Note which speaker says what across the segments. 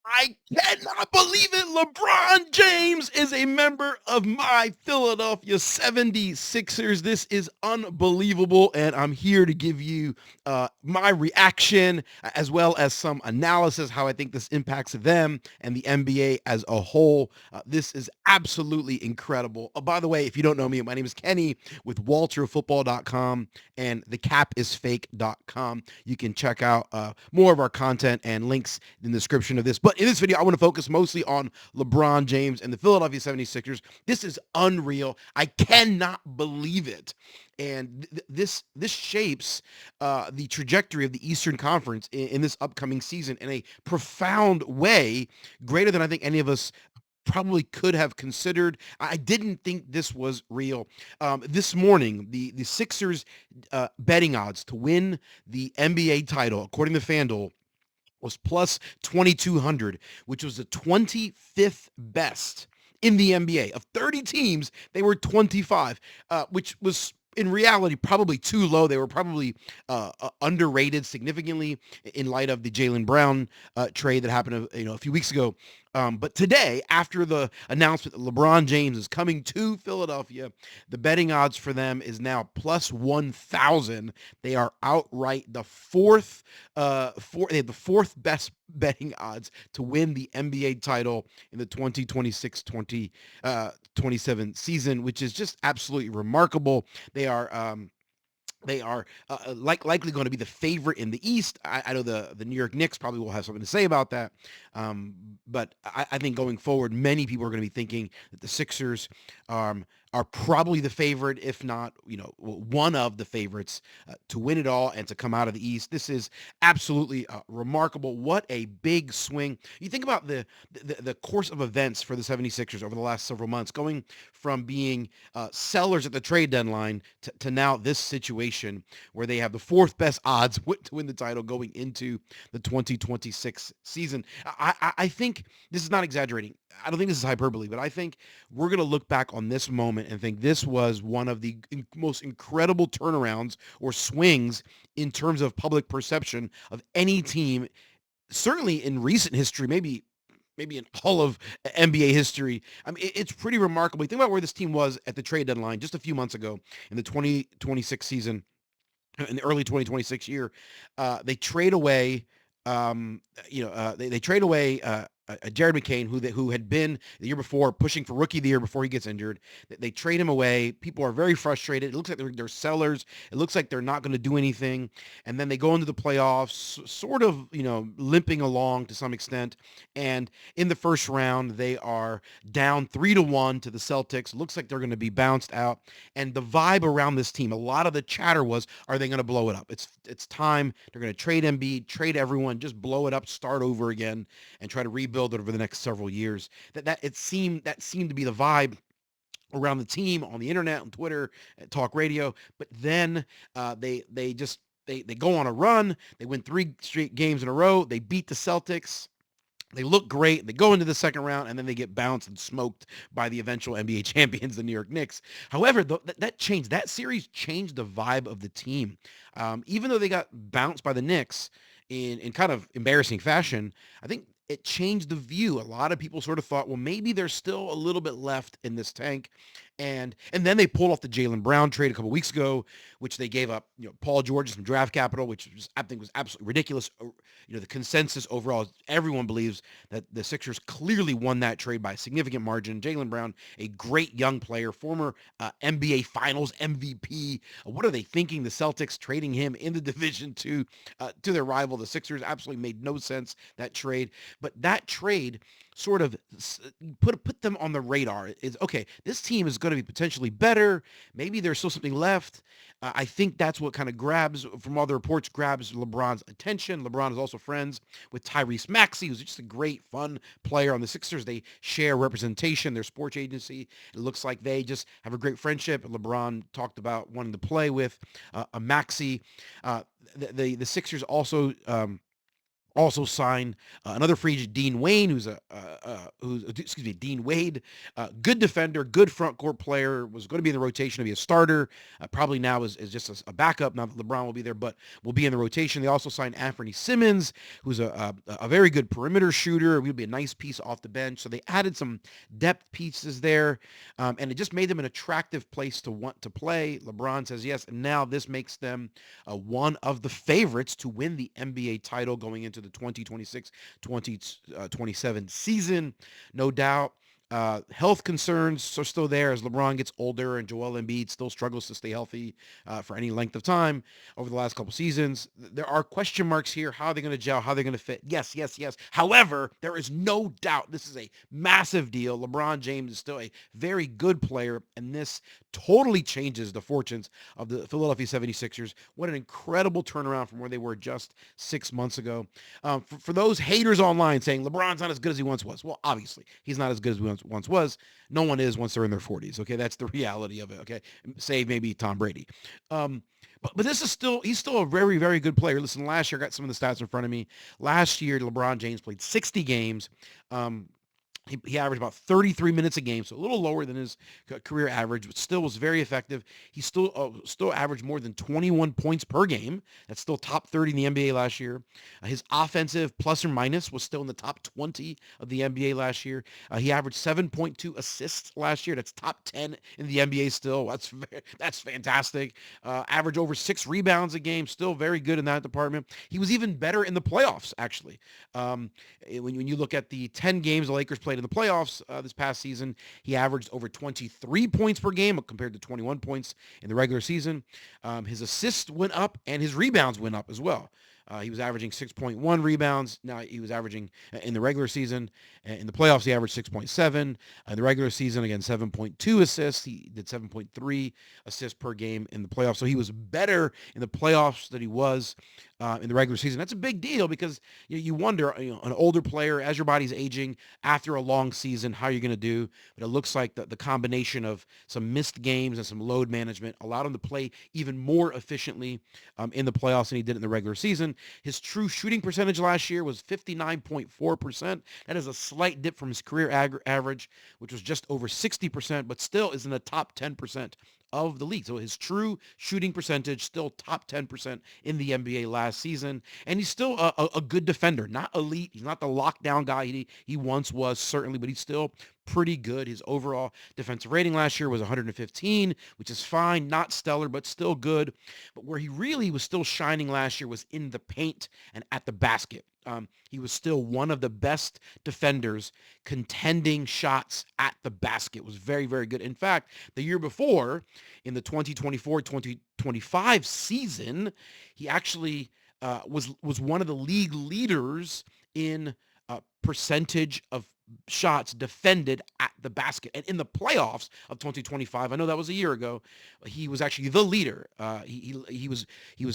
Speaker 1: I cannot believe it. LeBron James is a member of my Philadelphia 76ers. This is unbelievable, and I'm here to give you my reaction as well as some analysis, how I think this impacts them and the NBA as a whole. This is absolutely incredible. By the way, if you don't know me, my name is Kenny with WalterFootball.com and thecapisfake.com. You can check out more of our content and links in the description of this. But in this video, I want to focus mostly on LeBron James and the Philadelphia 76ers. This is unreal. I cannot believe it. And this shapes the trajectory of the Eastern Conference in this upcoming season in a profound way, greater than I think any of us probably could have considered. I didn't think this was real. This morning, the Sixers betting odds to win the NBA title, according to FanDuel, was plus 2,200, which was the 25th best in the NBA. Of 30 teams, they were 25, which was in reality probably too low. They were probably underrated significantly in light of the Jaylen Brown trade that happened a few weeks ago. But today, after the announcement that LeBron James is coming to Philadelphia, the betting odds for them is now plus 1,000. They are outright the they have the fourth best betting odds to win the NBA title in the 2026-2027 season, which is just absolutely remarkable. They are likely going to be the favorite in the East. I know the New York Knicks probably will have something to say about that. But I think going forward, many people are going to be thinking that the Sixers are probably the favorite, if not, one of the favorites to win it all and to come out of the East. This is absolutely remarkable. What a big swing. You think about the course of events for the 76ers over the last several months, going from being sellers at the trade deadline to now this situation where they have the fourth best odds to win the title going into the 2026 season. I think this is not exaggerating. I don't think this is hyperbole, but I think we're going to look back on this moment and think this was one of the most incredible turnarounds or swings in terms of public perception of any team, certainly in recent history, maybe in all of NBA history. I mean, it's pretty remarkable. Think about where this team was at the trade deadline just a few months ago in the 2026 season, in the early 2026 year. They trade away, they trade away Jared McCain, who had been the year before pushing for rookie of the year before he gets injured. They trade him away. People are very frustrated. It looks like they're sellers. It looks like they're not going to do anything. And then they go into the playoffs, sort of, limping along to some extent. And in the first round, they are down 3-1 to the Celtics. It looks like they're going to be bounced out. And the vibe around this team, a lot of the chatter was, are they going to blow it up? It's time. They're going to trade Embiid, trade everyone, just blow it up, start over again, and try to rebuild it over the next several years. That seemed to be the vibe around the team on the internet, on Twitter, talk radio. But then they go on a run. They win 3 straight games in a row. They beat the Celtics. They look great. They go into the second round, and then they get bounced and smoked by the eventual NBA champions, the New York Knicks. However, that changed. That series changed the vibe of the team. Even though they got bounced by the Knicks in kind of embarrassing fashion, I think it changed the view. A lot of people sort of thought, well, maybe there's still a little bit left in this tank. And then they pulled off the Jaylen Brown trade a couple weeks ago, which they gave up, Paul George and some draft capital, which I think was absolutely ridiculous. The consensus overall, everyone believes that the Sixers clearly won that trade by a significant margin. Jaylen Brown, a great young player, former NBA Finals MVP. What are they thinking? The Celtics trading him in the division to their rival, the Sixers, absolutely made no sense, that trade. But that trade sort of put them on the radar. Is okay, this team is going to be potentially better. Maybe there's still something left. I think that's what kind of from all the reports, grabs LeBron's attention. LeBron is also friends with Tyrese Maxey, who's just a great, fun player on the Sixers. They share representation, their sports agency. It looks like they just have a great friendship. LeBron talked about wanting to play with a Maxey. The Sixers also Also signed another free agent, Dean Wayne, Dean Wade, good defender, good front court player, was going to be in the rotation to be a starter. Probably now is just a backup. Now that LeBron will be there, but will be in the rotation. They also signed Anthony Simmons, who's a very good perimeter shooter. He'll be a nice piece off the bench. So they added some depth pieces there, and it just made them an attractive place to want to play. LeBron says yes, and now this makes them one of the favorites to win the NBA title going into the 2026-2027 season. No doubt. Health concerns are still there as LeBron gets older and Joel Embiid still struggles to stay healthy for any length of time over the last couple seasons. There are question marks here. How are they going to gel? How are they going to fit? Yes, yes, yes. However, there is no doubt this is a massive deal. LeBron James is still a very good player, and this totally changes the fortunes of the Philadelphia 76ers. What an incredible turnaround from where they were just 6 months ago. For those haters online saying LeBron's not as good as he once was, well, obviously, he's not as good as he once was. No one is once they're in their 40s, okay? That's the reality of it, okay? Save maybe Tom Brady. But this is he's still a very, very good player. Listen, last year, I got some of the stats in front of me. Last year, LeBron James played 60 games. He averaged about 33 minutes a game, so a little lower than his career average, but still was very effective. He still averaged more than 21 points per game. That's still top 30 in the NBA last year. His offensive plus or minus was still in the top 20 of the NBA last year. He averaged 7.2 assists last year. That's top 10 in the NBA still. That's fantastic. Average over 6 rebounds a game. Still very good in that department. He was even better in the playoffs, actually. When you look at the 10 games the Lakers played in the playoffs this past season, he averaged over 23 points per game compared to 21 points in the regular season. His assists went up and his rebounds went up as well. He was averaging 6.1 rebounds. Now he was averaging in the regular season. In the playoffs, he averaged 6.7. In the regular season, again, 7.2 assists. He did 7.3 assists per game in the playoffs. So he was better in the playoffs than he was in the regular season. That's a big deal because you wonder, an older player, as your body's aging after a long season, how you're going to do. But it looks like the combination of some missed games and some load management allowed him to play even more efficiently in the playoffs than he did in the regular season. His true shooting percentage last year was 59.4%. That is a slight dip from his career average, which was just over 60%, but still is in the top 10% of the league. So his true shooting percentage still top 10% in the NBA last season. And he's still a good defender, not elite. He's not the lockdown guy he once was, certainly, but he's still pretty good. His overall defensive rating last year was 115, which is fine, not stellar, but still good. But where he really was still shining last year was in the paint and at the basket. He was still one of the best defenders contending shots at the basket. Was very, very good. In fact, the year before, in the 2024-2025 season, he actually was one of the league leaders in percentage of shots defended at the basket. And in the playoffs of 2025, I know that was a year ago, he was actually the leader. He was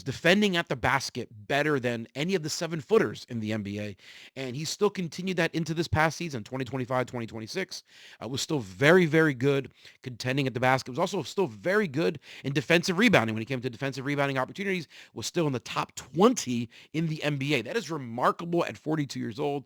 Speaker 1: defending at the basket better than any of the 7-footers in the NBA. And he still continued that into this past season, 2025-2026. Was still very, very good contending at the basket. Was also still very good in defensive rebounding. When he came to defensive rebounding opportunities, was still in the top 20 in the NBA. That is remarkable at 42 years old.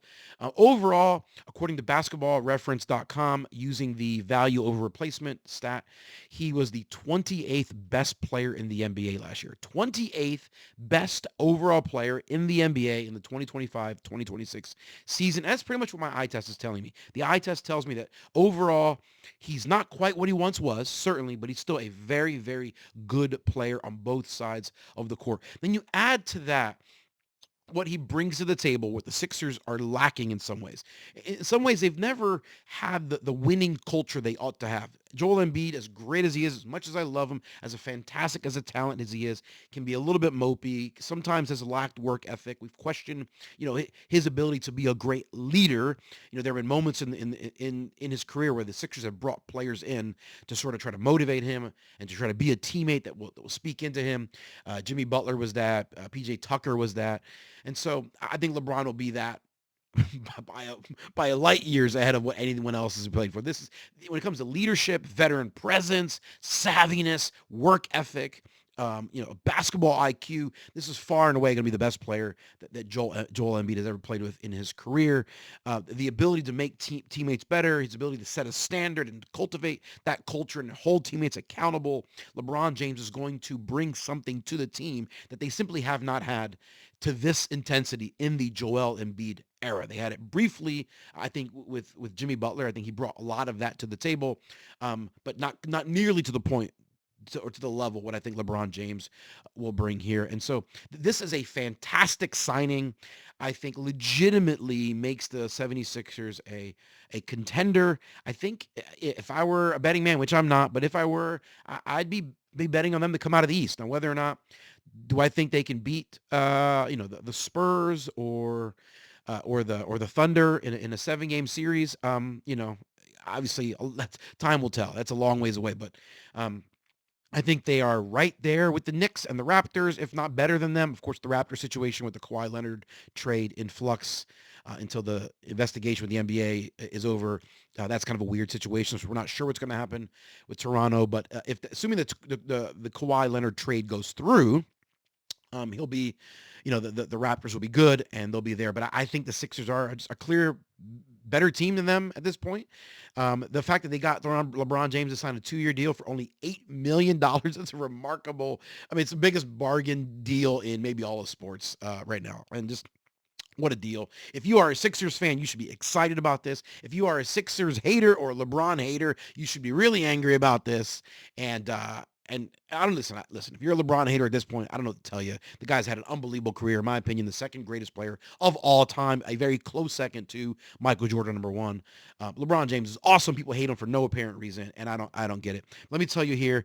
Speaker 1: Overall, according to basketballreference.com, using the value over replacement stat, he was the 28th best player in the NBA last year. 28th best overall player in the NBA in the 2025-2026 season. That's pretty much what my eye test is telling me. The eye test tells me that overall, he's not quite what he once was, certainly, but he's still a very, very good player on both sides of the court. Then you add to that what he brings to the table, what the Sixers are lacking in some ways. In some ways, they've never had the winning culture they ought to have. Joel Embiid, as great as he is, as much as I love him, as fantastic as a talent as he is, can be a little bit mopey, sometimes has lacked work ethic. We've questioned, his ability to be a great leader. There have been moments in his career where the Sixers have brought players in to sort of try to motivate him and to try to be a teammate that will speak into him. Jimmy Butler was that. PJ Tucker was that. And so I think LeBron will be that by a light years ahead of what anyone else has played for. This is when it comes to leadership, veteran presence, savviness, work ethic. basketball IQ. This is far and away going to be the best player that Joel Embiid has ever played with in his career. The ability to make teammates better, his ability to set a standard and cultivate that culture and hold teammates accountable. LeBron James is going to bring something to the team that they simply have not had to this intensity in the Joel Embiid era. They had it briefly, I think, with Jimmy Butler. I think he brought a lot of that to the table, but not nearly to the point or to the level what I think LeBron James will bring here. And so this is a fantastic signing. I think legitimately makes the 76ers a contender. I think if I were a betting man, which I'm not, but if I were, I'd be betting on them to come out of the East. Now, whether or not do I think they can beat the Spurs or the Thunder in a 7-game series? Obviously time will tell. That's a long ways away, but I think they are right there with the Knicks and the Raptors, if not better than them. Of course, the Raptor situation with the Kawhi Leonard trade in flux until the investigation with the NBA is over. That's kind of a weird situation, so we're not sure what's going to happen with Toronto. But assuming that the Kawhi Leonard trade goes through, he'll be, the Raptors will be good and they'll be there. But I think the Sixers are just a clear better team than them at this point. The fact that they got LeBron James to sign a 2-year deal for only $8 million, that's a remarkable, it's the biggest bargain deal in maybe all of sports right now. And just what a deal. If you are a Sixers fan, you should be excited about this. If you are a Sixers hater or LeBron hater, you should be really angry about this. And I don't listen. If you're a LeBron hater at this point, I don't know what to tell you. The guy's had an unbelievable career, in my opinion, the second greatest player of all time, a very close second to Michael Jordan, number one. LeBron James is awesome. People hate him for no apparent reason, and I don't get it. Let me tell you here,